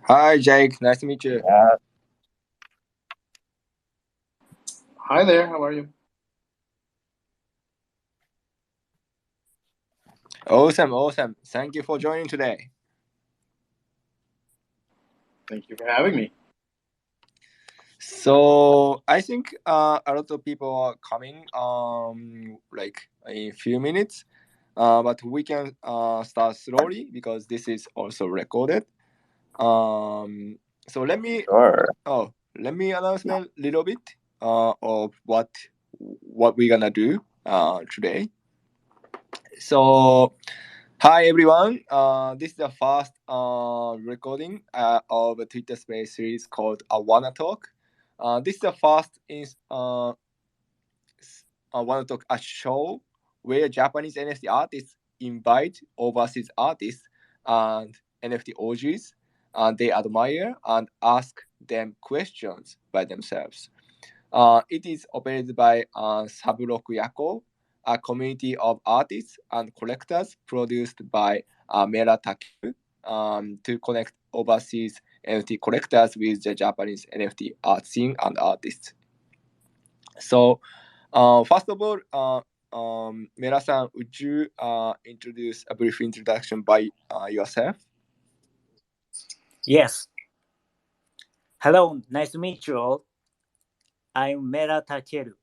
Hi, Jake. Nice to meet you. Hi there, how are you? Awesome. Thank you for joining today. Thank you for having me. So I think a lot of people are coming like in a few minutes, but we can start slowly because this is also recorded. So let me announce a little bit of what we're gonna do today. So hi everyone. This is the first recording of a Twitter Space series called WannaTalk. This is the first WannaTalk, a show where Japanese NFT artists invite overseas artists and NFT OGs and they admire and ask them questions by themselves. It is operated by Sabroku Yako, a community of artists and collectors produced by Mera Takeru to connect overseas NFT collectors with the Japanese NFT art scene and artists. So, first of all, Mera-san, would you introduce a brief introduction by yourself? Yes. Hello, nice to meet you all. I'm Mera Takeru,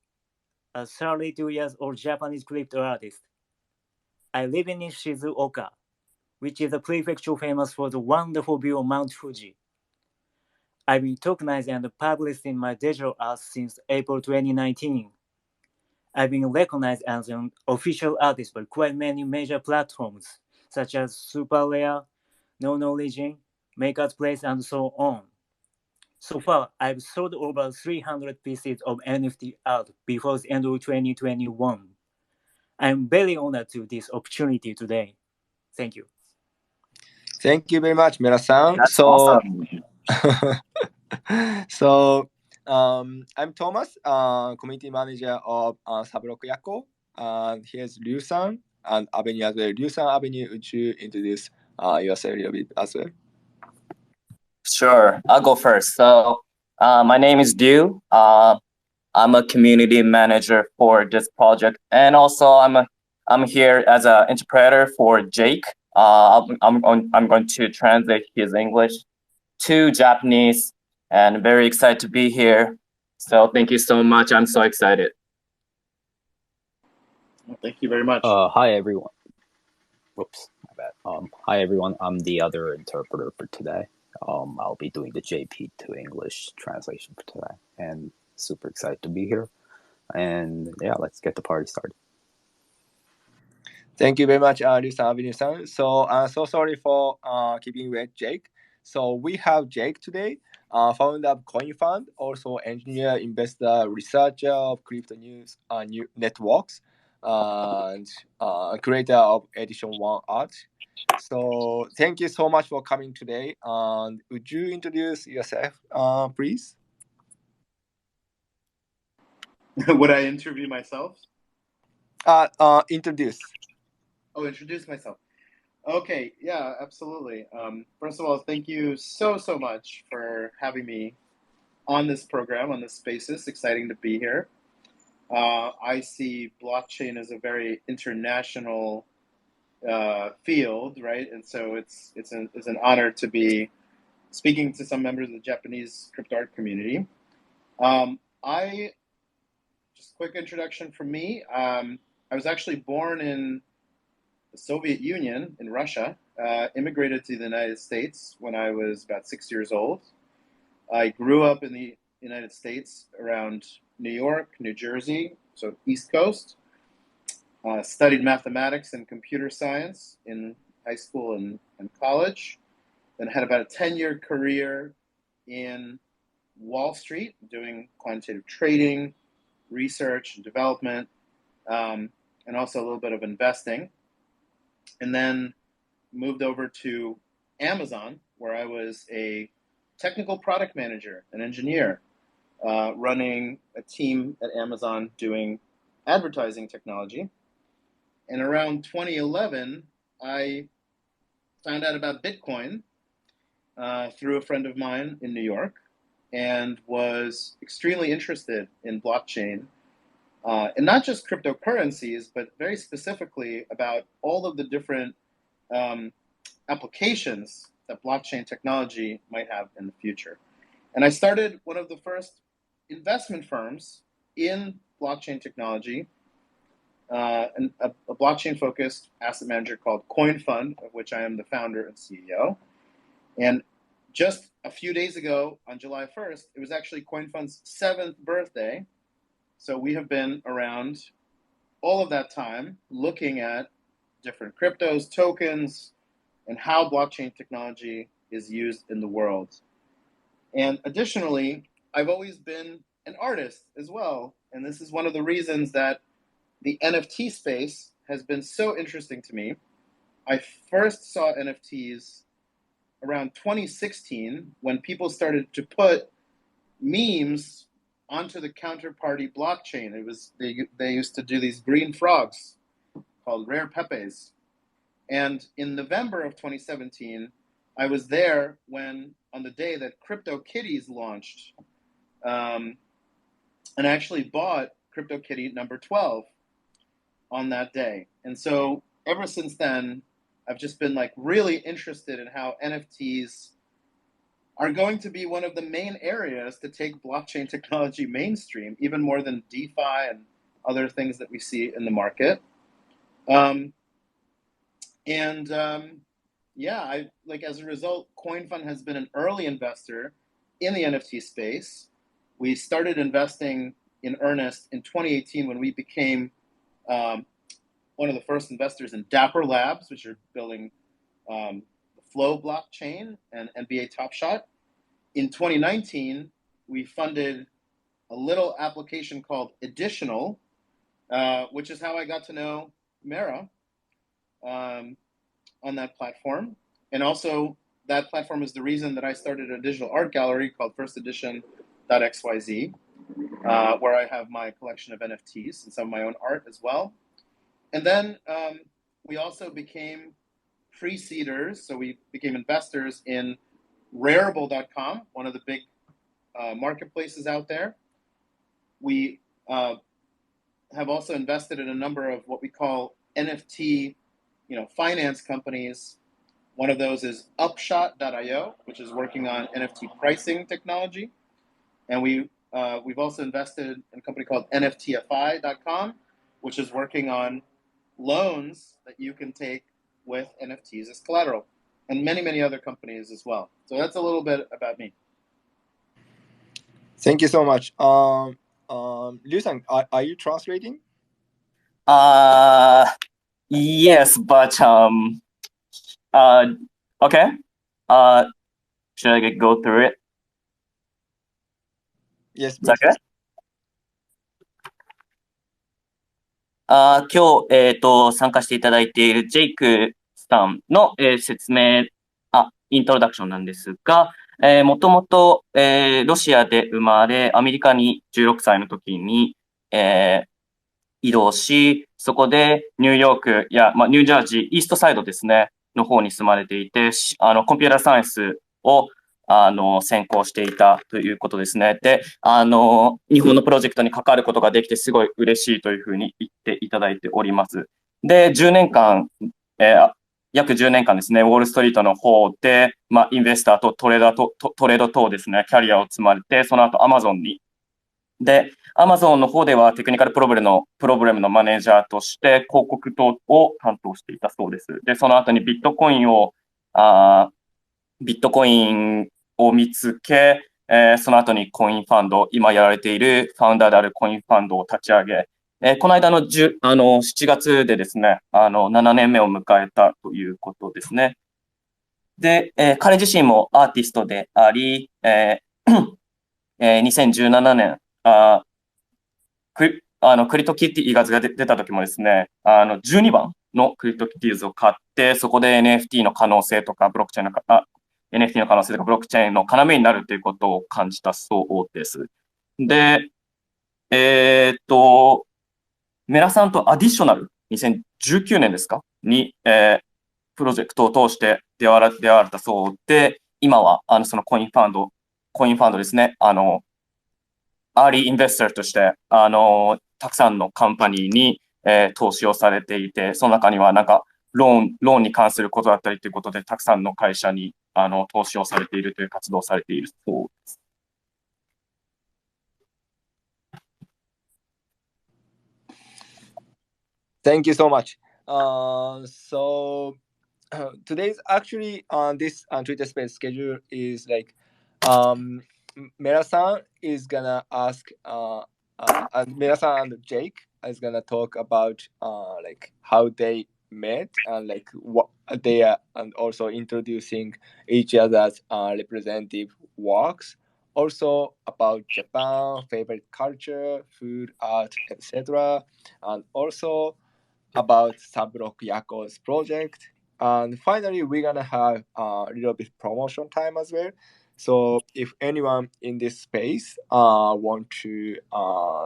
a 32 years old Japanese crypto artist. I live in Shizuoka, which is a prefecture famous for the wonderful view of Mount Fuji. I've been tokenized and published in my digital art since April 2019. I've been recognized as an official artist by quite many major platforms, such as Super Rare, No Origin, Maker's Place, and so on. So far, I've sold over 300 pieces of NFT art before the end of 2021. I'm very honored to this opportunity today. Thank you. Thank you very much, Mera-san. That's awesome. So, I'm Thomas, community manager of Sabroku Yako. And here's Ryu-san and Avenue as well. Ryu-san, Avenue, would you introduce yourself a little bit as well? Sure, I'll go first. So, my name is Dew. I'm a community manager for this project, and also I'm here as an interpreter for Jake. I'm going to translate his English to Japanese, and very excited to be here. So thank you so much. I'm so excited. Well, thank you very much. Hi everyone. Whoops, my bad. Hi everyone. I'm the other interpreter for today. I'll be doing the JP to English translation for today, and super excited to be here. And yeah, let's get the party started. Thank you very much, Ryu-san, Avenue-san. So, so sorry for keeping wait, Jake. So we have Jake today, founder of CoinFund, also engineer, investor, researcher of crypto news new networks, and creator of Edition One Art. So thank you so much for coming today. And would you introduce yourself, please? Would I interview myself? Introduce. Oh, introduce myself. Okay, yeah, absolutely. First of all, thank you so much for having me on this program, on this Spaces. Exciting to be here. I see blockchain as a very international field, right? And so it's an honor to be speaking to some members of the Japanese crypto art community. Just quick introduction from me. I was actually born in the Soviet Union in Russia, immigrated to the United States when I was about 6 years old. I grew up in the United States around New York, New Jersey, so East Coast. Studied mathematics and computer science in high school and college. Then had about a 10-year career in Wall Street, doing quantitative trading, research and development, and also a little bit of investing. And then moved over to Amazon, where I was a technical product manager, an engineer, running a team at Amazon doing advertising technology. And around 2011, I found out about Bitcoin through a friend of mine in New York and was extremely interested in blockchain. And not just cryptocurrencies, but very specifically about all of the different applications that blockchain technology might have in the future. And I started one of the first investment firms in blockchain technology, a blockchain-focused asset manager called CoinFund, of which I am the founder and CEO. And just a few days ago, on July 1st, it was actually CoinFund's 7th birthday. So we have been around all of that time looking at different cryptos, tokens, and how blockchain technology is used in the world. And additionally, I've always been an artist as well. And this is one of the reasons that the NFT space has been so interesting to me. I first saw NFTs around 2016 when people started to put memes onto the counterparty blockchain. It was they used to do these green frogs called rare pepes. And in November of 2017, I was there when, on the day that CryptoKitties launched, and I actually bought CryptoKitty number 12 on that day. And so ever since then, I've just been like really interested in how NFTs are going to be one of the main areas to take blockchain technology mainstream, even more than DeFi and other things that we see in the market. Yeah, as a result, CoinFund has been an early investor in the NFT space. We started investing in earnest in 2018 when we became one of the first investors in Dapper Labs, which are building the Flow blockchain and NBA Top Shot. In 2019, we funded a little application called Additional, which is how I got to know Mara on that platform. And also, that platform is the reason that I started a digital art gallery called firstedition.xyz, where I have my collection of NFTs and some of my own art as well. And then we also became pre-seeders, so we became investors in Rarible.com, one of the big marketplaces out there. We have also invested in a number of what we call NFT, finance companies. One of those is Upshot.io, which is working on NFT pricing technology, and we've also invested in a company called NFTFI.com, which is working on loans that you can take with NFTs as collateral, and many, many other companies as well. So that's a little bit about me. Thank you so much. Liu-san, are you translating? Yes, but okay. Should I go through it? Yes, Is that please. good? 今日、参加していただいているジェイクさんの、説明、イントロダクションなんですが、もともと、ロシアで生まれ、アメリカに16歳の時に、移動し、そこでニューヨークや、ニュージャージー、イーストサイドですね、の方に住まれていて、コンピューターサイエンスを専攻していたということですね。で、日本のプロジェクトに関わることができてすごい嬉しいというふうに言っていただいております。で、10年間、約10年間ですね、ウォールストリートの方で、インベスターとトレード等ですね、キャリアを積まれて、その後アマゾンに。で、アマゾンの方ではテクニカルプログラムのマネージャーとして広告等を担当していたそうです。で、その後にビットコインを見つけ、その後にコインファンド、今やられているファウンダーであるコインファンドを立ち上げ、この間の7月でですね、7年目を迎えたということですね。で、彼自身もアーティストであり、2017年、クリトキティーが出た時もですね、12番のクリトキティーズを買って、そこで NFT の可能性とか、ブロックチェーンのNFT の可能性とか、ブロックチェーンの要になるということを感じたそうです。で、メラさんとアディショナル、2019年ですかに、プロジェクトを通して出会われたそうで、今はそのコインファンドですね、アーリーインベスターとして、たくさんのカンパニーに、投資をされていて、その中にはなんかローンに関することだったりということで、たくさんの会社に投資をされているという活動をされているそうです。Thank you so much. So today's actually on this Twitter Space schedule is like Mera-san is gonna ask and Mera-san and Jake is gonna talk about like how they met and like what they are, and also introducing each other's representative works. Also about Japan, favorite culture, food, art, etc. And also about Subrock Yako's project. And finally, we're gonna have a little bit promotion time as well. So if anyone in this space want to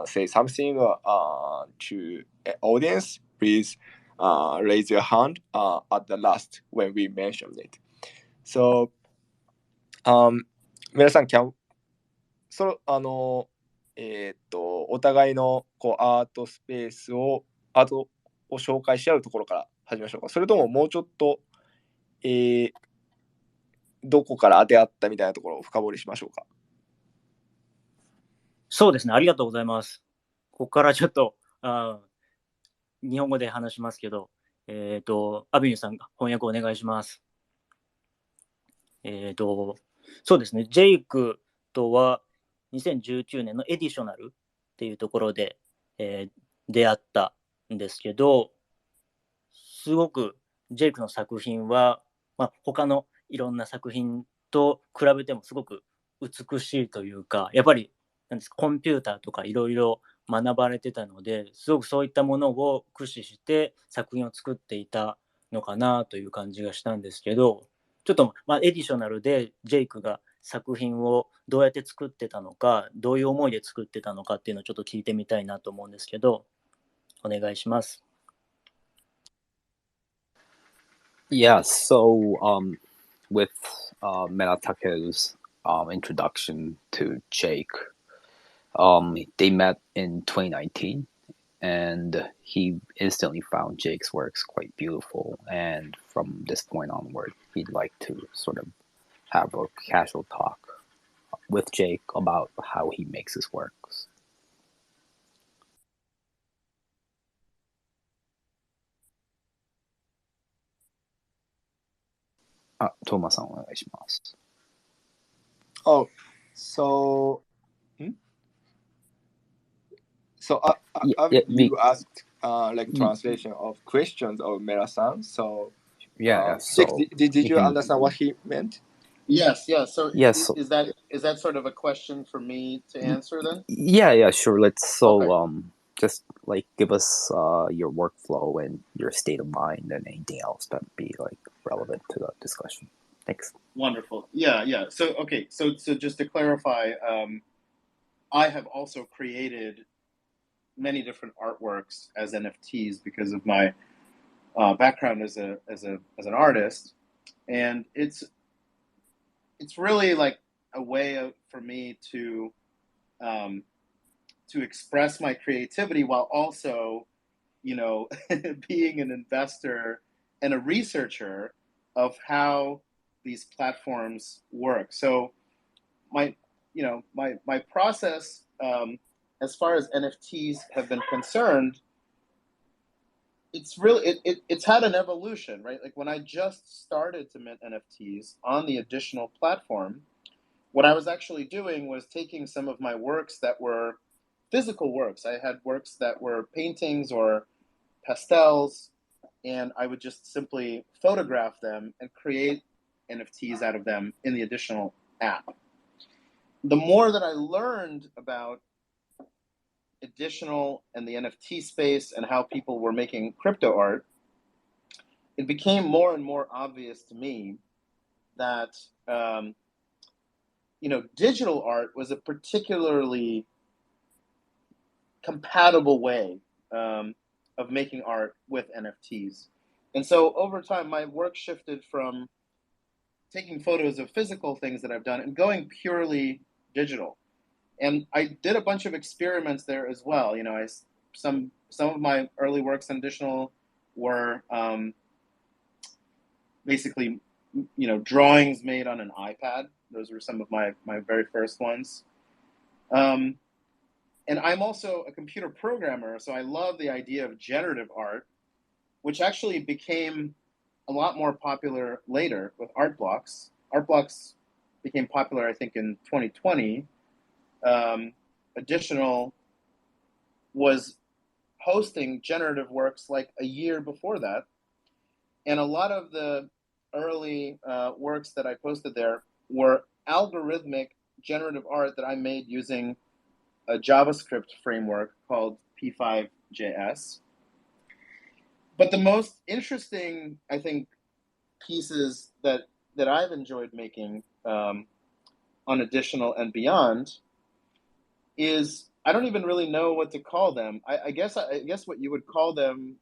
say something to audience, please raise your hand at the last when we mention it. So 皆さん、お互いのこうアートスペースを紹介し合うところから始めましょうか。それとももうちょっと、どこから当て合ったみたいなところを深掘りしましょうか。そうですね、ありがとうございます。ここからちょっと日本語で話しますけど、アビニューさんが翻訳お願いします。そうですね、ジェイクとは2019年のエディショナルっていうところで、出会ったんですけど、すごくジェイクの作品は、他のいろんな作品と比べてもすごく美しいというか、やっぱりなんですか、コンピューターとかいろいろ学ばれてたので、すごくそういったものを駆使して作品を作っていたのかなという感じがしたんですけど、ちょっと、エディショナルでジェイクが作品をどうやって作ってたのか、どういう思いで作ってたのかっていうのをちょっと聞いてみたいなと思うんですけど、お願いします。Yeah, so with Menatake's introduction to Jake, they met in 2019, and he instantly found Jake's works quite beautiful. And from this point onward, he'd like to sort of have a casual talk with Jake about how he makes his works. Toma-san, お願いします。Oh, so you asked like translation of questions of Mera-san. So so did you understand what he meant? Yes, yeah. So Yes. is that sort of a question for me to answer then? Yeah, sure. Let's Okay. Just like give us your workflow and your state of mind and anything else that would be like relevant to the discussion. Thanks. Wonderful. Yeah. So okay. So just to clarify, I have also created many different artworks as NFTs because of my background as an artist, and it's really like a way for me to express my creativity while also, being an investor and a researcher of how these platforms work. So my process, as far as NFTs have been concerned, it's really it's had an evolution, right? Like when I just started to mint NFTs on the additional platform, what I was actually doing was taking some of my works that were physical works. I had works that were paintings or pastels, and I would just simply photograph them and create NFTs out of them in the additional app. The more that I learned about additional and the NFT space and how people were making crypto art, it became more and more obvious to me that digital art was a particularly compatible way of making art with NFTs. And so over time, my work shifted from taking photos of physical things that I've done and going purely digital. And I did a bunch of experiments there as well. You know, some of my early works on additional were basically, you know, drawings made on an iPad. Those were some of my very first ones. And I'm also a computer programmer, so I love the idea of generative art, which actually became a lot more popular later with art blocks. Art blocks became popular, I think, in 2020. Additional was hosting generative works like a year before that. And a lot of the early works that I posted there were algorithmic generative art that I made using a JavaScript framework called P5.js. But the most interesting, I think, pieces that I've enjoyed making on Additional and beyond is, I don't even really know what to call them. I guess what you would call them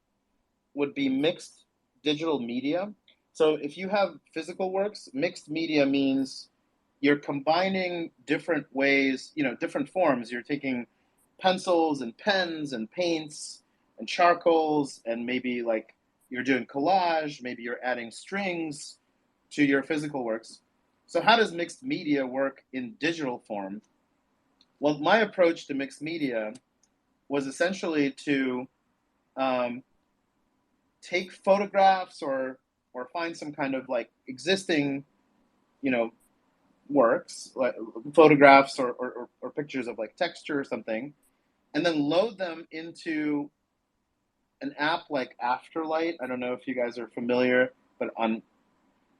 would be mixed digital media. So if you have physical works, mixed media means you're combining different ways, you know, different forms. You're taking pencils and pens and paints and charcoals, and maybe like you're doing collage, maybe you're adding strings to your physical works. So how does mixed media work in digital form? Well, my approach to mixed media was essentially to take photographs or find some kind of like existing, you know, works, like photographs or pictures of like texture or something, and then load them into an app like Afterlight. I don't know if you guys are familiar, but on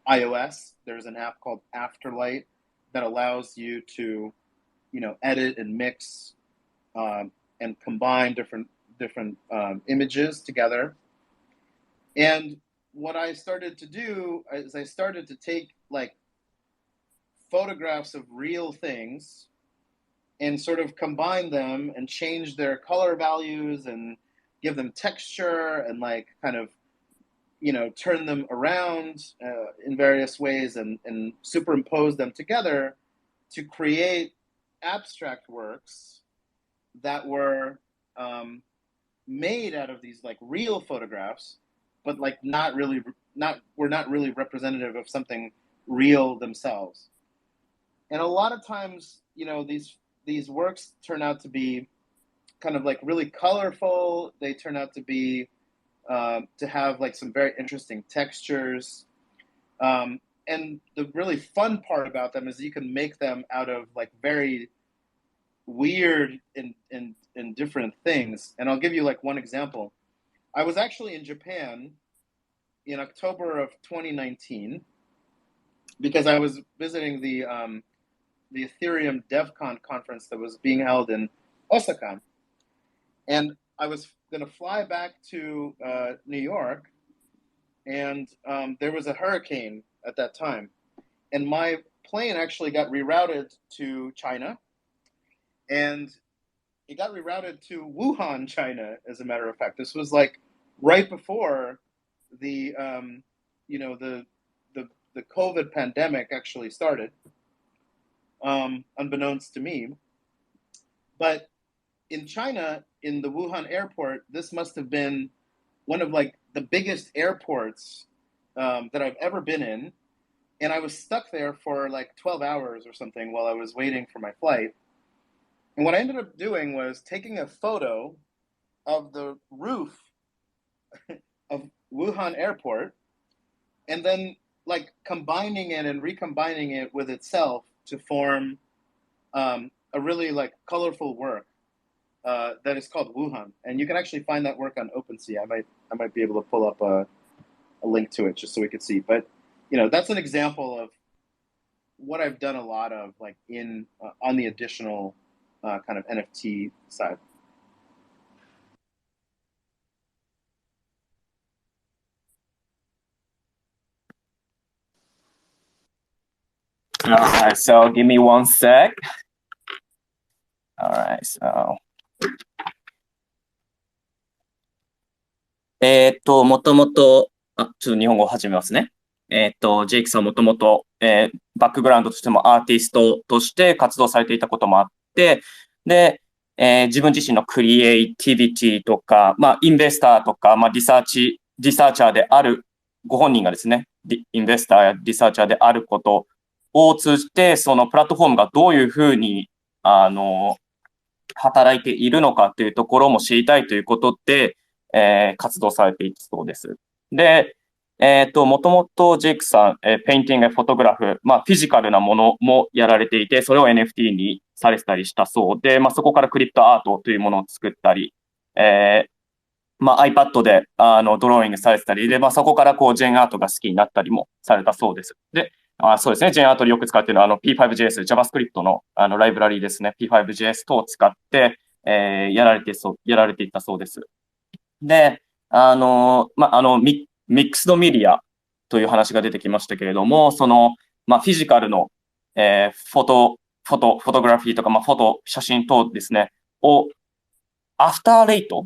iOS, there's an app called Afterlight that allows you to, you know, edit and mix and combine different images together. And what I started to do is I started to take like photographs of real things and sort of combine them and change their color values and give them texture and like kind of, you know, turn them around in various ways and superimpose them together to create abstract works that were made out of these like real photographs, but like were not really representative of something real themselves. And a lot of times, you know, these works turn out to be kind of like really colorful. They turn out to be to have like some very interesting textures. And the really fun part about them is you can make them out of like very weird and different things. And I'll give you like one example. I was actually in Japan in October of 2019 because I was visiting the Ethereum DevCon conference that was being held in Osaka. And I was going to fly back to New York, and there was a hurricane at that time. And my plane actually got rerouted to China, and it got rerouted to Wuhan, China, as a matter of fact. This was like right before the you know, the COVID pandemic actually started, unbeknownst to me. But in China, in the Wuhan airport, this must have been one of like the biggest airports that I've ever been in. And I was stuck there for like 12 hours or something while I was waiting for my flight. And what I ended up doing was taking a photo of the roof of Wuhan airport and then like combining it and recombining it with itself to form a really like colorful work that is called Wuhan. And you can actually find that work on OpenSea. I might be able to pull up a link to it just so we could see. But you know, that's an example of what I've done a lot of like in on the additional kind of NFT side. Alright, so give me one sec. Alright, so. もともと、ちょっと日本語を始めますね。ジェイクさんもともと、バックグラウンドとしてもアーティストとして活動されていたこともあって、で、自分自身のクリエイティビティとか、インベスターとか、リサーチャーであるご本人がですね、インベスターやリサーチャーであることを通じて、そのプラットフォームがどういうふうに、働いているのかというところも知りたいということで、活動されているそうです。で、もともとジェイクさん、ペインティングやフォトグラフ、フィジカルなものもやられていて、それを NFT にされてたりしたそうで、そこからクリプトアートというものを作ったり、iPad でドローイングされてたりで、そこからこうジェンアートが好きになったりもされたそうです。で、そうですね、ジェンアートでよく使っているのはP5JS、JavaScript のライブラリーですね、P5JS 等を使って、やられていったそうです。で、ミックスドメディアという話が出てきましたけれども、その、フィジカルの、フォトグラフィーとか、写真等ですね、を、アフターレイト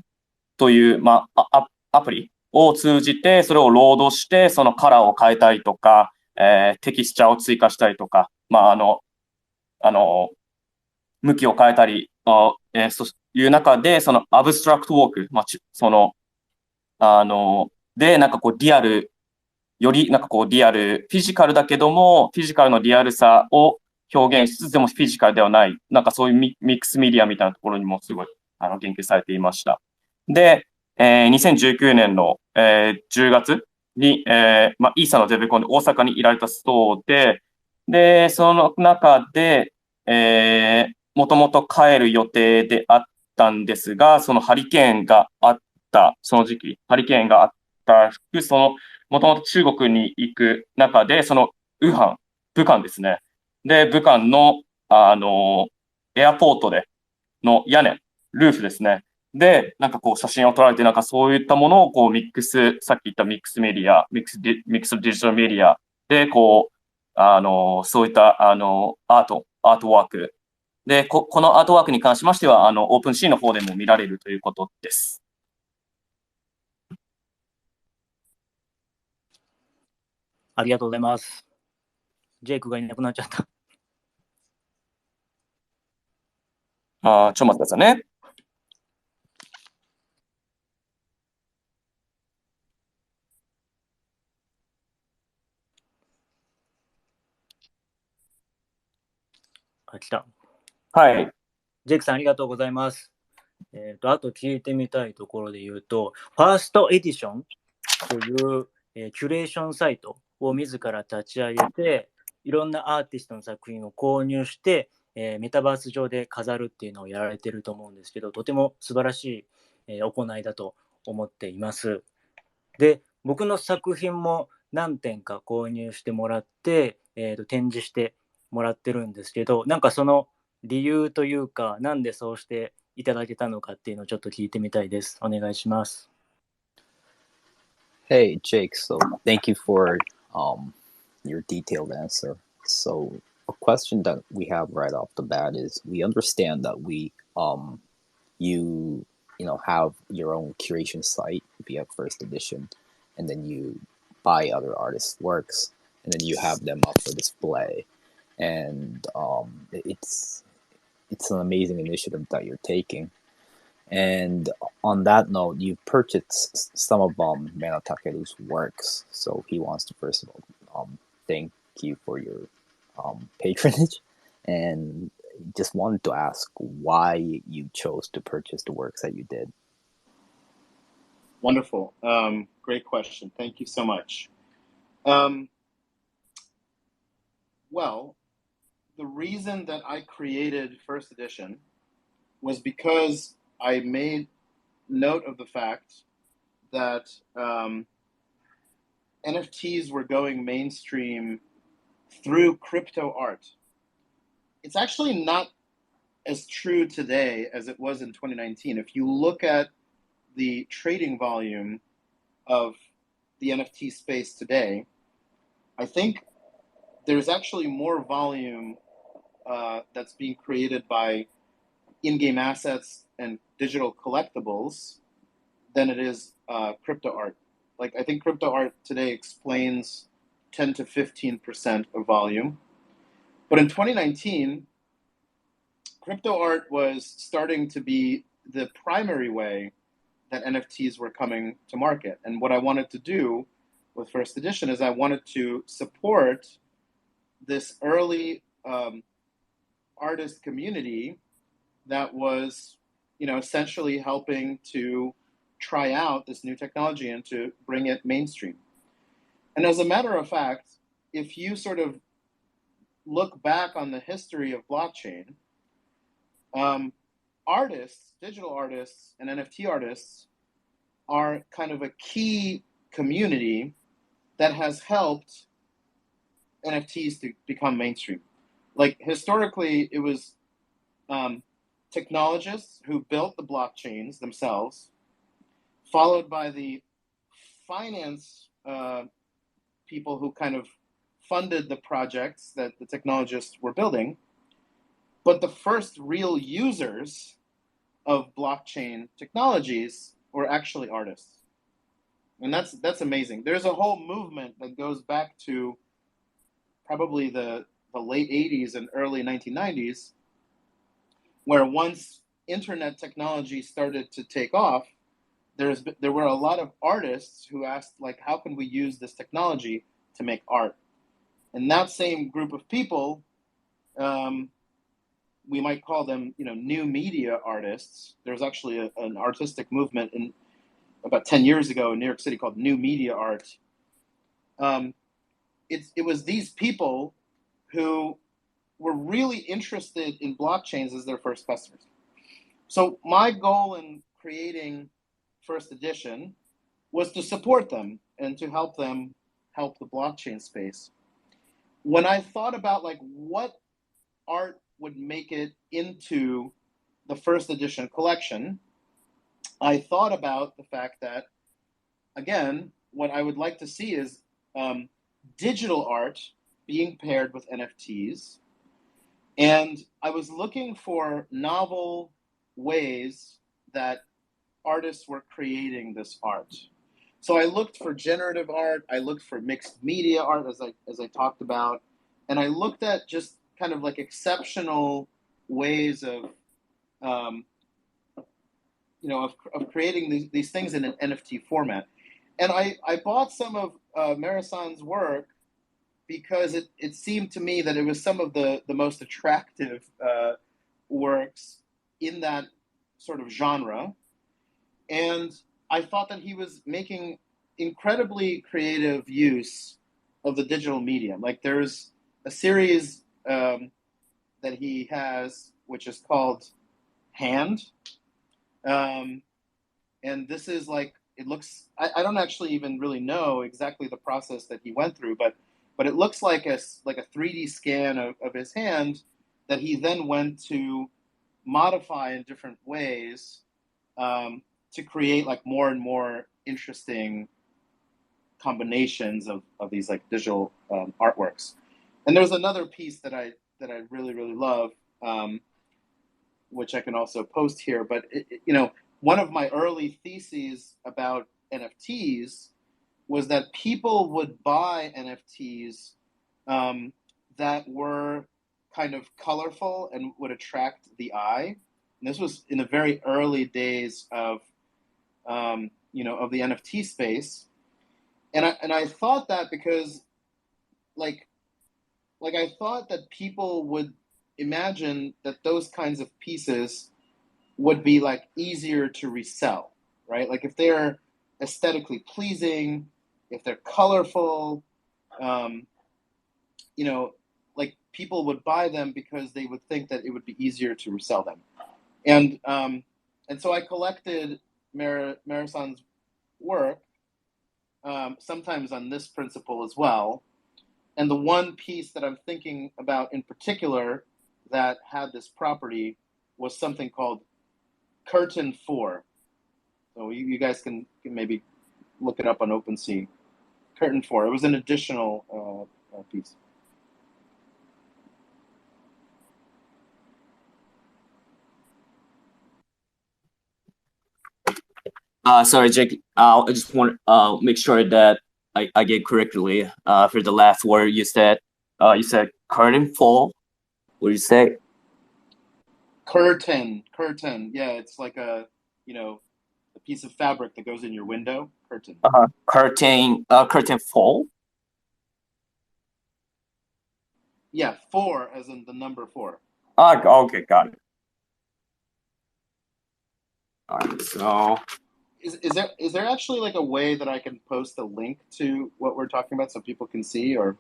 という、アプリを通じて、それをロードして、そのカラーを変えたりとか、テキスチャーを追加したりとか、向きを変えたり、そういう中で、そのアブストラクトウォーク、で、リアル、よりリアル、フィジカルだけども、フィジカルのリアルさを表現しつつでもフィジカルではない、そういうミックスメディアみたいなところにもすごい言及されていました。で、2019年の、10月に、イーサのデブコンで大阪にいられたそうで、その中で、もともと帰る予定であったんですが、そのハリケーンがあった、その時期、ハリケーンがあったその、もともと中国に行く中で、その、武漢ですね。で、武漢の、エアポートでの屋根、ルーフですね。で、写真を撮られて、そういったものをさっき言ったミックスメディア、ミックスデジタルメディアで、そういったアートワーク。で、このアートワークに関しましては、オープンシーの方でも見られるということです。ありがとうございます。ジェイクがいなくなっちゃった。ちょっと待ってくださいね。来た。はい。ジェイクさんありがとうございます。あと聞いてみたいところで言うと、ファーストエディションという、キュレーションサイトを自ら立ち上げて、いろんなアーティストの作品を購入して、メタバース上で飾るっていうのをやられてると思うんですけど、とても素晴らしい、行いだと思っています。で、僕の作品も何点か購入してもらって、展示してもらってるんですけど、その理由というか、なんでそうしていただけたのかっていうのをちょっと聞いてみたいです。お願いします。Hey, Jake. So thank you for your detailed answer. So a question that we have right off the bat is we understand that you have your own curation site if you have first edition, and then you buy other artists' works, and then you have them up for display. And it's an amazing initiative that you're taking. And on that note, you purchased some of Mena Takeru's works. So he wants to first of all thank you for your patronage, and just wanted to ask why you chose to purchase the works that you did. Wonderful. Great question. Thank you so much. Well, the reason that I created first edition was because I made note of the fact that NFTs were going mainstream through crypto art. It's actually not as true today as it was in 2019. If you look at the trading volume of the NFT space today, I think there's actually more volume that's being created by in-game assets and digital collectibles than it is crypto art. Like, I think crypto art today explains 10 to 15% of volume. But in 2019, crypto art was starting to be the primary way that NFTs were coming to market. And what I wanted to do with First Edition is I wanted to support this early artist community that was, essentially helping to try out this new technology and to bring it mainstream. And as a matter of fact, if you sort of look back on the history of blockchain, artists, digital artists, and NFT artists are kind of a key community that has helped NFTs to become mainstream. Like historically, it was technologists who built the blockchains themselves, followed by the finance people who kind of funded the projects that the technologists were building. But the first real users of blockchain technologies were actually artists. And that's amazing. There's a whole movement that goes back to probably the late 80s and early 1990s, where once internet technology started to take off, there were a lot of artists who asked, like, how can we use this technology to make art? And that same group of people, we might call them, new media artists. There's actually an artistic movement in about 10 years ago in New York City called New Media Art. It was these people who were really interested in blockchains as their first customers. So my goal in creating First Edition was to support them and to help them help the blockchain space. When I thought about like what art would make it into the First Edition collection, I thought about the fact that, again, what I would like to see is digital art being paired with NFTs. And I was looking for novel ways that artists were creating this art. So I looked for generative art, I looked for mixed media art, as I talked about, and I looked at just kind of like exceptional ways of creating these things in an NFT format. And I bought some of Marasan's work because it seemed to me that it was some of the most attractive works in that sort of genre. And I thought that he was making incredibly creative use of the digital medium. Like there's a series that he has, which is called Hand. And this is like, it looks, I don't actually even really know exactly the process that he went through, but it looks like a 3D scan of his hand that he then went to modify in different ways to create like more and more interesting combinations of these like digital artworks. And there's another piece that I really, really love, which I can also post here. But one of my early theses about NFTs was that people would buy NFTs that were kind of colorful and would attract the eye. And this was in the very early days of the NFT space. And I thought that because like I thought that people would imagine that those kinds of pieces would be like easier to resell, right? Like if they're aesthetically pleasing, if they're colorful, like people would buy them because they would think that it would be easier to resell them. And so I collected Marasan's work, sometimes on this principle as well. And the one piece that I'm thinking about in particular that had this property was something called Curtain 4. So you guys can maybe look it up on OpenSea. Curtain 4. It was an additional piece. Sorry, Jake. I just want to make sure that I get correctly. For the last word you said curtain fall. What did you say? Curtain. Yeah, it's like a piece of fabric that goes in your window. Curtain. Curtain fall. Yeah, 4 as in the number 4. Okay, got it. All right, so Is there actually like a way that I can post a link to what we're talking about so people can see? Or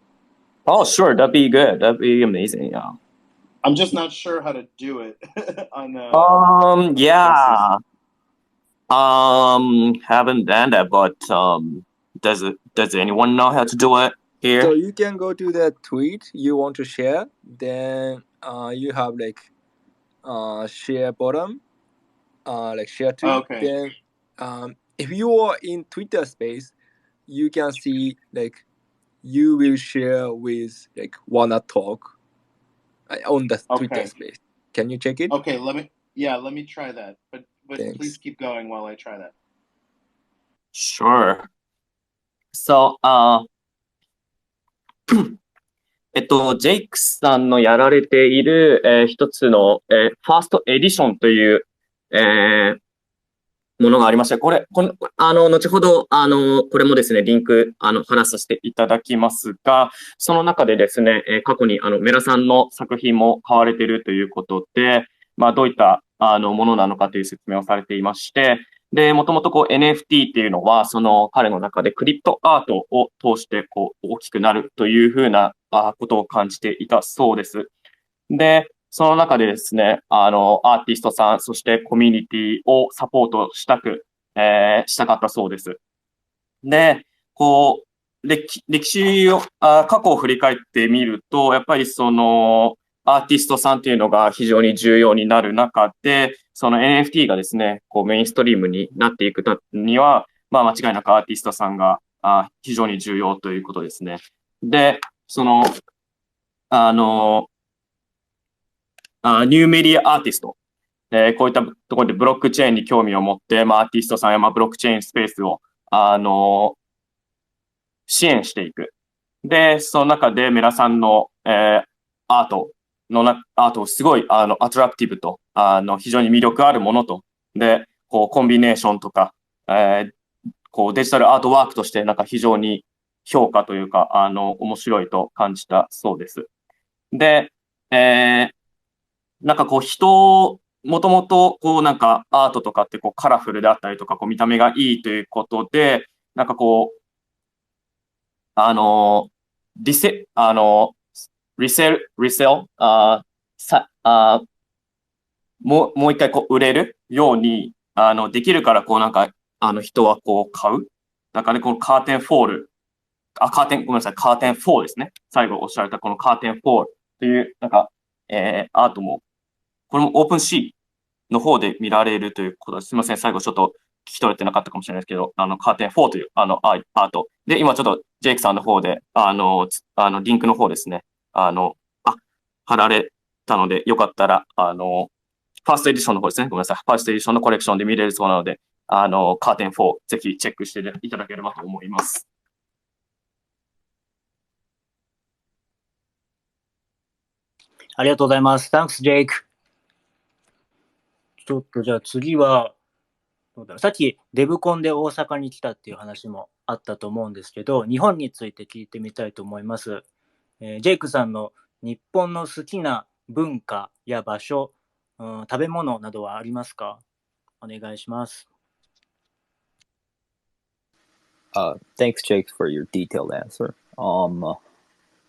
sure, that'd be good. That'd be amazing. Yeah. I'm just not sure how to do it on Yeah. Haven't done that, but does anyone know how to do it here? So you can go to the tweet you want to share. Then you have like share button, like share tweet. Okay. Then if you are in Twitter space, you can see like you will share with like WannaTalk on the Twitter space. Can you check it? Okay, let me try that. But Thanks. please keep going while I try that. Sure. So, ジェイクさんのやられている、一つの、ファーストエディションという、ものがありまして、後ほど、これもですね、リンク、貼らさせていただきますが、その中でですね、過去に、メラさんの作品も買われているということで、どういった、ものなのかという説明をされていまして、で、もともとNFT っていうのは、その彼の中でクリプトアートを通して大きくなるというふうなことを感じていたそうです。で、その中でですね、アーティストさん、そしてコミュニティをサポートしたかったそうです。で、歴史を、過去を振り返ってみると、やっぱりその、アーティストさんっていうのが非常に重要になる中で、その NFT がですね、メインストリームになっていくには、間違いなくアーティストさんが非常に重要ということですね。で、その、ニューメディアアーティスト、こういったところでブロックチェーンに興味を持って、アーティストさんやブロックチェーンスペースを、支援していく。で、その中でメラさんの、アートをすごい、アトラクティブと、非常に魅力あるものと、で、コンビネーションとか、デジタルアートワークとしてなんか非常に評価というか、面白いと感じたそうです。で、なんかもともとなんかアートとかってカラフルであったりとか、見た目がいいということで、なんかリセル、もう一回売れるように、できるからなんか、人は買う。なんかね、カーテンフォール、ごめんなさい、カーテン4ですね。最後おっしゃられたこのカーテン4という、なんか、アートも、これもオープンシーの方で見られるということです。すみません、最後ちょっと聞き取れてなかったかもしれないですけど、カーテン4という、アート。で、今ちょっとジェイクさんの方で、リンクの方ですね、貼られたので、よかったら、ファーストエディションの方ですね。ごめんなさい。ファーストエディションのコレクションで見れるそうなので、カーテン4、ぜひチェックしていただければと思います。ありがとうございます。Thanks, Jake. ちょっとじゃあ次は、どうだろう。さっきデブコンで大阪に来たっていう話もあったと思うんですけど、日本について聞いてみたいと思います。ジェイクさんの日本の好きな文化や場所、食べ物などはありますか？お願いします。Thanks, Jake, for your detailed answer.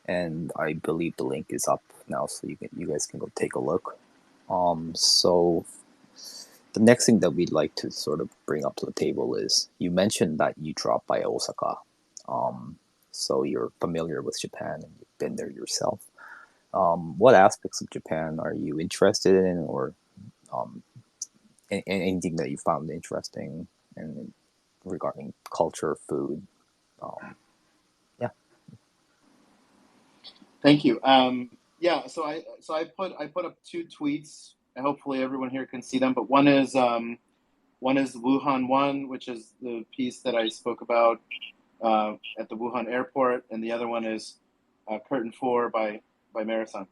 And I believe the link is up now, so you guys can go take a look. So the next thing that we'd like to sort of bring up to the table is you mentioned that you dropped by Osaka. So you're familiar with Japan and you've been there yourself. What aspects of Japan are you interested in, or anything that you found interesting and regarding culture, food? Yeah. Thank you. Yeah, so I put up 2 tweets. Hopefully everyone here can see them. But one is Wuhan 1, which is the piece that I spoke about at the Wuhan airport, and the other one is Curtain 4 by Marathon.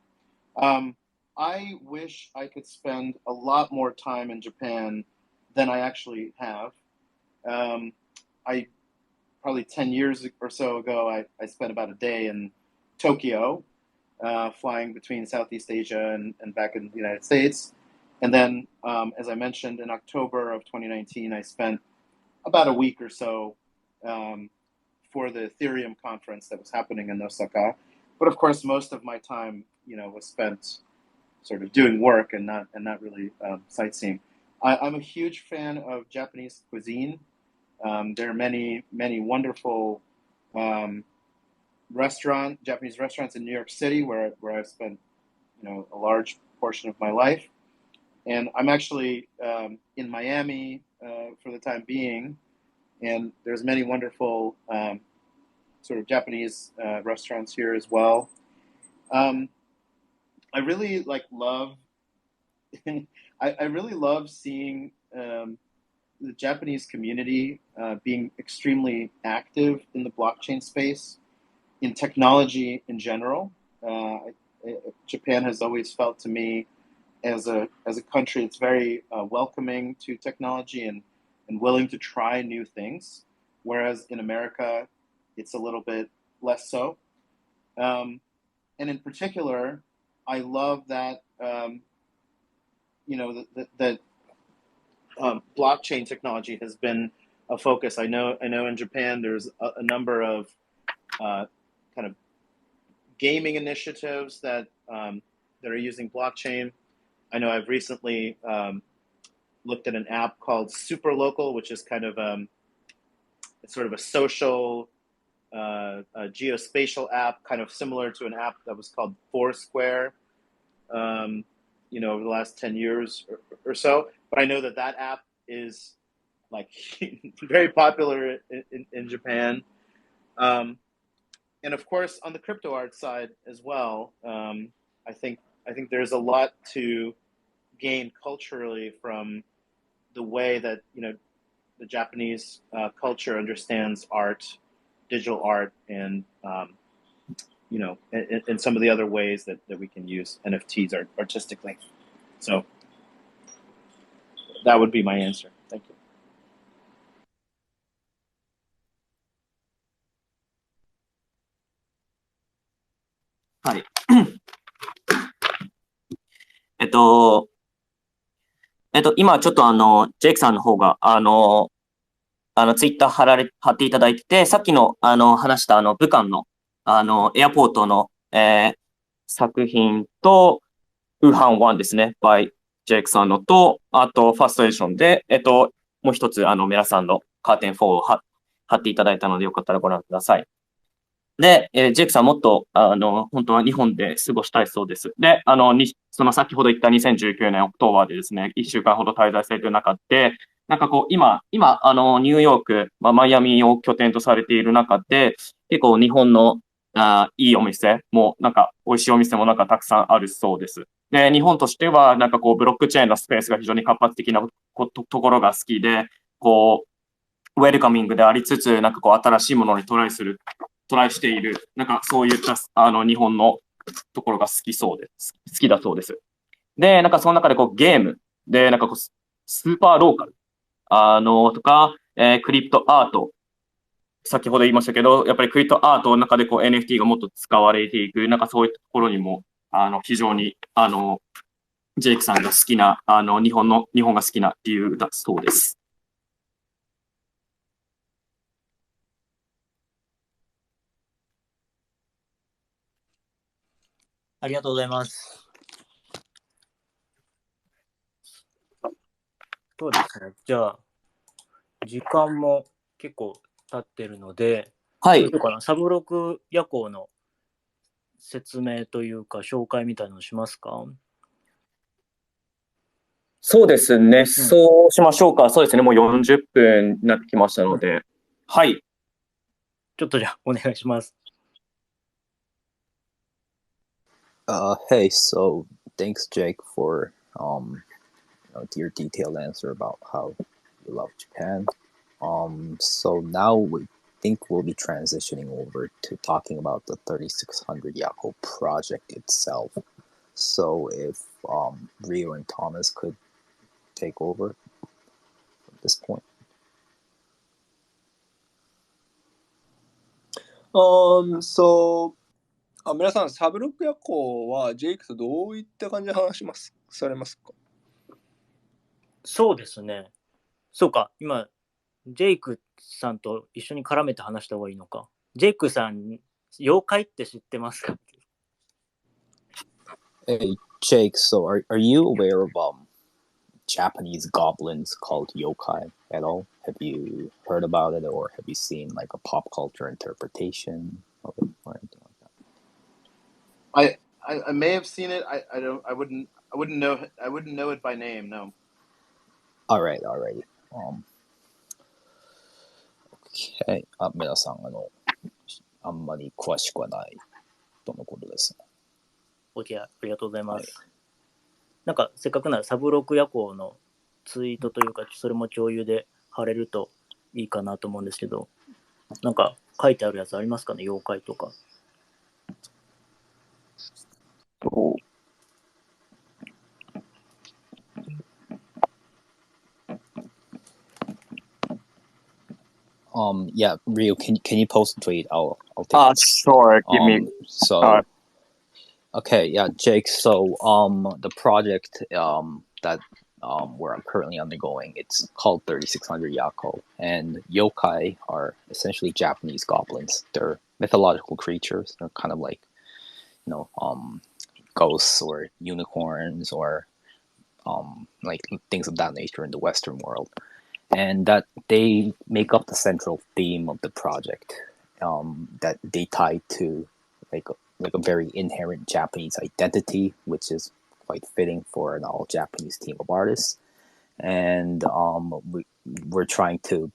I wish I could spend a lot more time in Japan than I actually have. I probably 10 years or so ago, I spent about a day in Tokyo, flying between Southeast Asia and back in the United States. And then, as I mentioned, in October of 2019, I spent about a week or so for the Ethereum conference that was happening in Osaka. But of course, most of my time, was spent sort of doing work and not really sightseeing. I'm a huge fan of Japanese cuisine. There are many wonderful Japanese restaurants in New York City where I've spent a large portion of my life, and I'm actually in Miami for the time being, and there's many wonderful sort of Japanese restaurants here as well. I really love I really love seeing the Japanese community being extremely active in the blockchain space, in technology in general. Japan has always felt to me as a country that's very welcoming to technology and willing to try new things, whereas in America, it's a little bit less so. And in particular, I love that that blockchain technology has been a focus. I know in Japan there's a number of kind of gaming initiatives that are using blockchain. I know I've recently looked at an app called Super Local, which is kind of it's sort of a social a geospatial app, kind of similar to an app that was called Foursquare, over the last 10 years or so. But I know that app is very popular in Japan. And of course, on the crypto art side as well, I think there's a lot to gain culturally from the way that the Japanese culture understands art, digital art, and and some of the other ways that we can use NFTs artistically. So that would be my answer. Thank you. Hi. 今ちょっとジェイクさんの方が、ツイッター貼っていただいてて、さっきの、話した武漢の、エアポートの、作品と、ウーハン1ですね、by ジェイクさんのと、あと、ファーストエディションで、もう一つ、メラさんのカーテン4を貼っていただいたので、よかったらご覧ください。で、ジェイクさんもっと、本当は日本で過ごしたいそうです。で、その先ほど言った2019年オクトーバーでですね、1週間ほど滞在されている中で、なんかこう、今、ニューヨーク、マイアミを拠点とされている中で、結構日本のいいお店も、なんか美味しいお店もなんかたくさんあるそうです。で、日本としては、なんかこう、ブロックチェーンのスペースが非常に活発的なところが好きで、こう、ウェルカミングでありつつ、なんかこう、新しいものにトライしている、なんかそういった日本のところが好きだそうです。で、なんかその中でこうゲームで、なんかこうスーパーローカル、とか、クリプトアート、先ほど言いましたけど、やっぱりクリプトアートの中でこう NFT がもっと使われていく、なんかそういったところにも、非常に、ジェイクさんが好きな、日本が好きな理由だそうです。ありがとうございます。そうですね。じゃあ、時間も結構経ってるので、はい。どうかな、サブロク夜行の説明というか、紹介みたいなのしますか？そうですね。そうしましょうか。そうですね。もう40分になってきましたので。はい。ちょっとじゃあ、お願いします。Hey, so thanks, Jake, for your detailed answer about how you love Japan. So now think we'll be transitioning over to talking about the 3600 Yako project itself. So if Rio and Thomas could take over at this point. So 皆さん、サブロック夜行はジェイクとどういった感じで話されますか？そうですね。そうか、今、ジェイクさんと一緒に絡めて話した方がいいのか。ジェイクさん、妖怪って知ってますか？ Hey, Jake, so are you aware of Japanese goblins called yokai at all? Have you heard about it, or have you seen like a pop culture interpretation of it or anything like that? I may have seen it. I wouldn't know it by name. No. Alright. Okay. 皆さん、あんまり詳しくはないとのことですね。OK、ありがとうございます。はい、なんか、せっかくならサブロック夜行のツイートというか、それも共有で貼れるといいかなと思うんですけど、なんか書いてあるやつありますかね、妖怪とか。Yeah, Rio, can you post a tweet? I'll take it. Sure. Give me. So, okay, yeah, Jake. So, the project that we're currently undergoing, it's called 3600 Yako, and yokai are essentially Japanese goblins. They're mythological creatures. They're kind of like, ghosts or unicorns or like things of that nature in the Western world. And that they make up the central theme of the project, that they tie to like a very inherent Japanese identity, which is quite fitting for an all Japanese team of artists. And we're trying to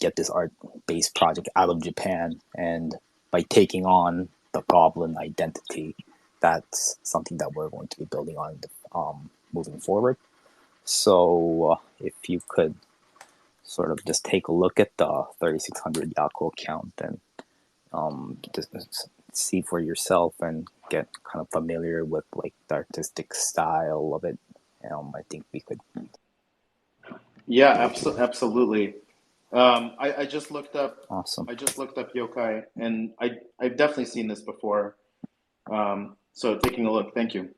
get this art-based project out of Japan, and by taking on the goblin identity, that's something that we're going to be building on moving forward. So if you could sort of just take a look at the 3600 Yako account and just see for yourself and get kind of familiar with like the artistic style of it, I think we could. Yeah, absolutely. I just looked up. Awesome. I just looked up yokai, and I've definitely seen this before. So taking a look. Thank you.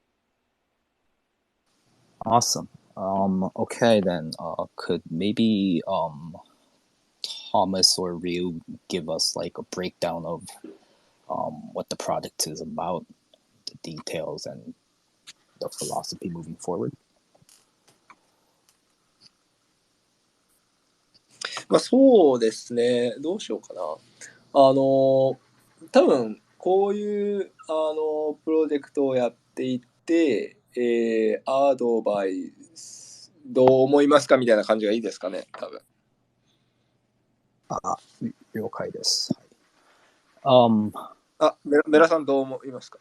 Awesome. Okay then, could maybe Thomas or Ryu give us like a breakdown of what the project is about, the details and the philosophy moving forward? そうですね。どうしようかな。多分こういうプロジェクトをやっていて、アドバイスどう思いますかみたいな感じがいいですかね、多分。了解です。メラさんどう思いますか？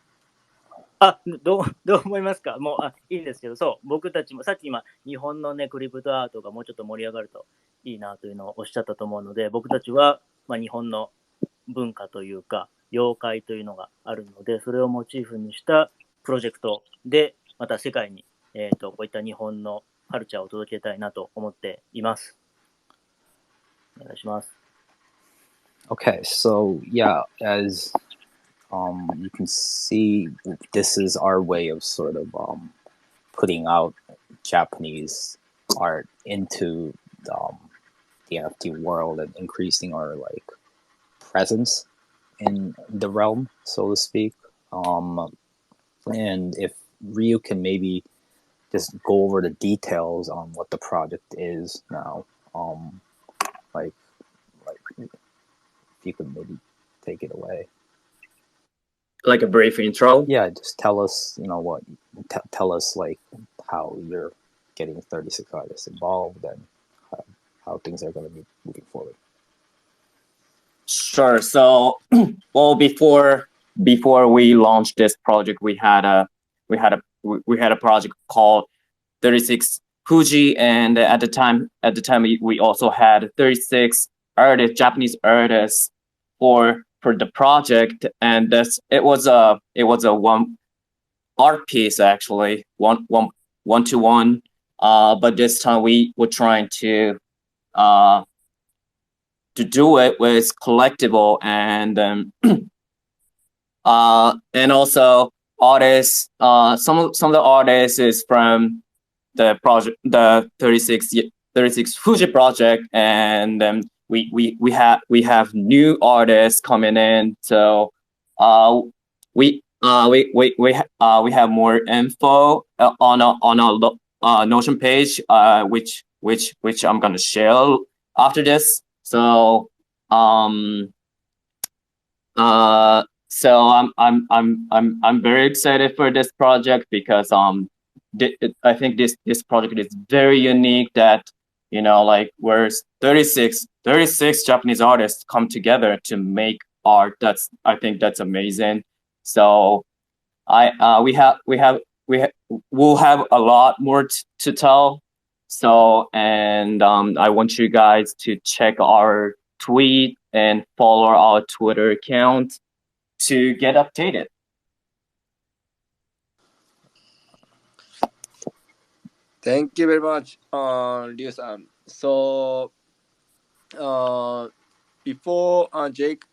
どう思いますか？もういいんですけど、そう僕たちもさっき今日本のねクリプトアートがもうちょっと盛り上がるといいなというのをおっしゃったと思うので、僕たちは、日本の文化というか妖怪というのがあるので、それをモチーフにしたプロジェクトでまた世界に、こういった日本のカルチャーを届けたいなと思っています。お願いします。Okay, so yeah, as you can see, this is our way of sort of putting out Japanese art into the NFT world and increasing our like presence in the realm, so to speak. And if Ryu can maybe just go over the details on what the project is now, like if you could maybe take it away. Like a brief intro? Yeah, just tell us, tell us like how you're getting 36 artists involved and how things are going to be moving forward. Sure. So, well, before we launched this project, we had a project called 36 Fuji, and at the time we also had 36 artists, Japanese artists for the project, and it was a one art piece actually, one to one. But this time we were trying to do it with collectible and also artists. Some of the artists is from the project, the 36 Fuji project, and we have new artists coming in. So we have more info on our Notion page, which I'm gonna share after this. So so I'm very excited for this project because I think this project is very unique, that like where 36 Japanese artists come together to make art. I think that's amazing. So we'll have a lot more to tell. So and I want you guys to check our tweet and follow our Twitter account to get updated. Thank you very much, Ryu-san. So, before Jake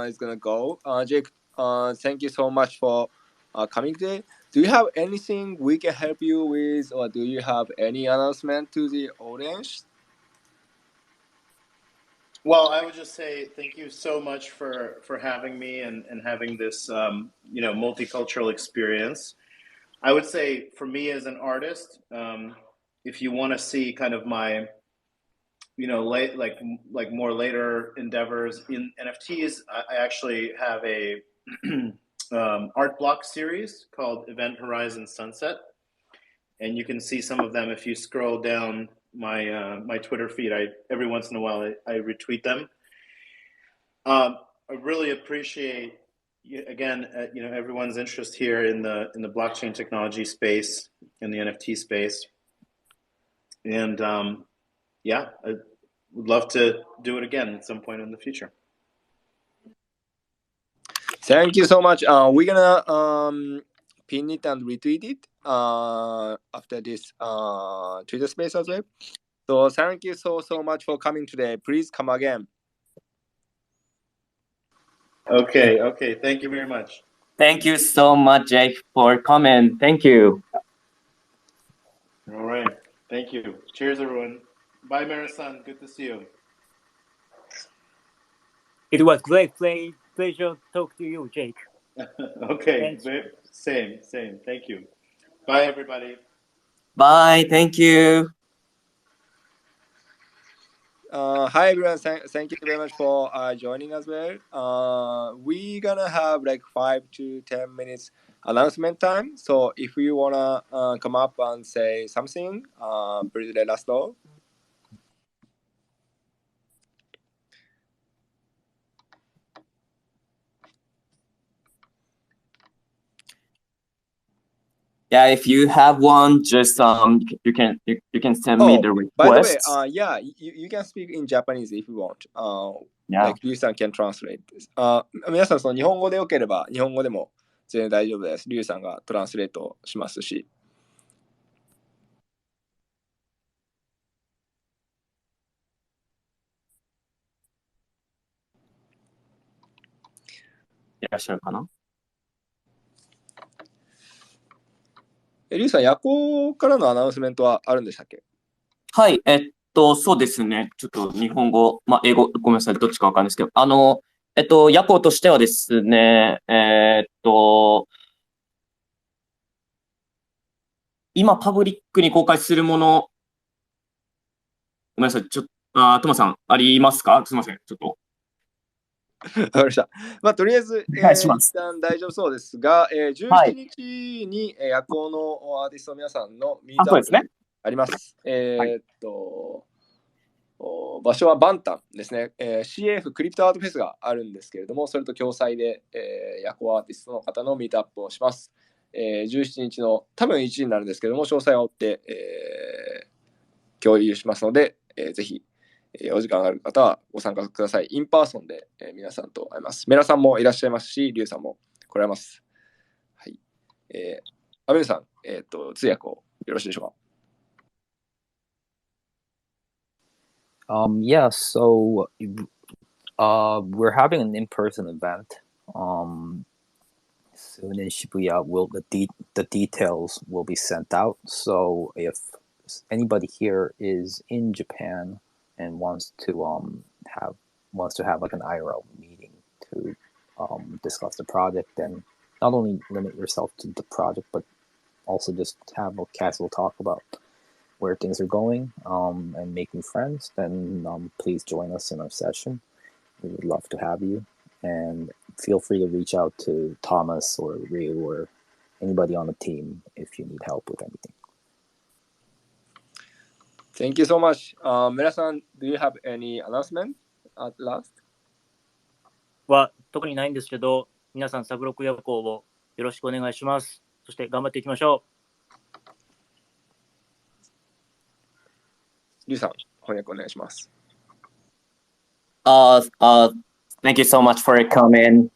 is gonna go, Jake, thank you so much for coming today. Do you have anything we can help you with, or do you have any announcement to the audience? Well, I would just say thank you so much for having me and having this multicultural experience. I would say for me as an artist, if you want to see kind of my like more later endeavors in NFTs, I actually have a art block series called Event Horizon Sunset, and you can see some of them if you scroll down my Twitter feed. Every once in a while I retweet them. I really appreciate again everyone's interest here in the blockchain technology space, in the NFT space, and yeah, I would love to do it again at some point in the future. Thank you so much. We're gonna pin it and retweet it after this Twitter space as well. So thank you so much for coming today. Please come again. Okay. Thank you very much. Thank you so much, Jake, for coming. Thank you. All right. Thank you. Cheers, everyone. Bye, Mara-san. Good to see you. It was great pleasure to talk to you, Jake. Okay. Same. Thank you. Bye, everybody. Bye. Thank you. Hi everyone, thank you very much for joining as well. We're gonna have like 5 to 10 minutes announcement time. So if you wanna come up and say something, please let us know. Yeah, if you have one, just you can send me the request. By the way, yeah, you can speak in Japanese if you want. Yeah. Like Ryu-san can translate this. 皆さんその日本語でよければ日本語でも全然大丈夫です。リュウさんがトランスレートしますし。いらっしゃるかな？リュウさん、夜行からのアナウンスメントはあるんでしたっけ？はい、そうですね。ちょっと日本語、英語、ごめんなさい、どっちかわかんないですけど、夜行としてはですね、今パブリックに公開するもの、ごめんなさい、トマさん、ありますか？すみません、ちょっと。わかりました。とりあえず、お願いします。一旦大丈夫そうですが、17日に、夜行のアーティストの皆さんのミートアップあります。場所はバンタンですね。CF クリプトアートフェスがあるんですけれども、それと共催で、夜行アーティストの方のミートアップをします。17日の多分1時になるんですけれども、詳細は追って、共有しますので、ぜひ、お時間がある方はご参加ください。インパーソンで、皆さんと会います。メラさんもいらっしゃいますし、リュウさんも来られます。はい。アベルさん、通訳をよろしいでしょうか。Yeah, so we're having an in-person event soon in Shibuya. The details will be sent out. So if anybody here is in Japan and wants to have like an IRL meeting to discuss the project, then not only limit yourself to the project, but also just have a casual talk about where things are going and making friends, then please join us in our session. We would love to have you. And feel free to reach out to Thomas or Ryu or anybody on the team if you need help with anything. Thank you so much. Mera-san, do you have any announcement at last? は特にないんですけど、皆さんサブロック旅行をよろしくお願いします。そして頑張っていきましょう。リュウさん、翻訳お願いします。Thank you so much for coming.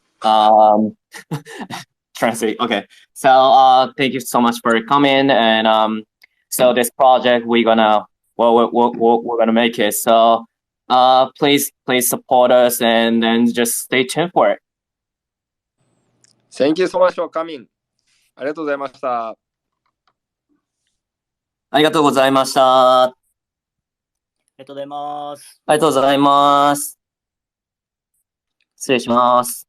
Translate. Okay. So thank you so much for coming, and so this project we're gonna make it. So please support us and then just stay tuned for it. Thank you so much for coming. ありがとうございました。ありがとうございました。ありがとうございます。ありがとうございます。失礼します。